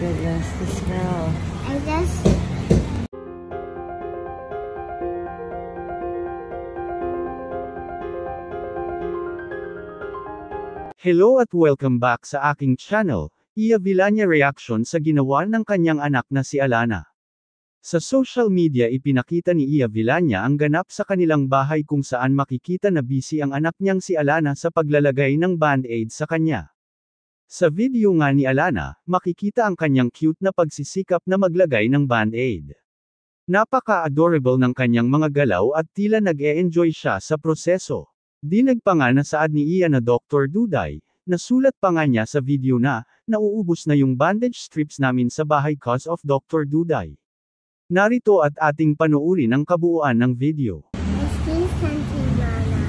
goodness, this girl. I just... Hello at welcome back sa aking channel, Iya Villania reaction sa ginawa ng kanyang anak na si Alana. Sa social media ipinakita ni Iya Villania ang ganap sa kanilang bahay kung saan makikita na busy ang anak niyang si Alana sa paglalagay ng band-aid sa kanya. Sa video nga ni Alana, makikita ang kanyang cute na pagsisikap na maglagay ng band-aid. Napaka-adorable ng kanyang mga galaw at tila nag-e-enjoy siya sa proseso. Dinag pa nga na saad ni Iya na Dr. Duday, nasulat pa nga niya sa video na, nauubos na yung bandage strips namin sa bahay cause of Dr. Duday. Narito at ating panuurin ang kabuuan ng video. I see something, Mama.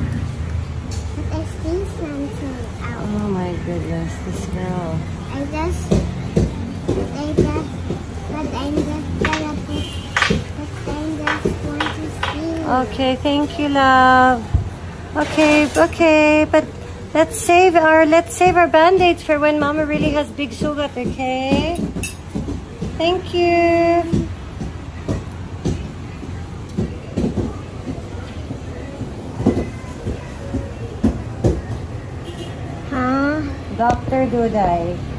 But I see something out. Oh my goodness, this girl. But I'm just gonna put, want to see. Okay, thank you, love. Okay, but let's save our band-aids for when Mama really has big sugat, okay? Thank you. Dr. Duday.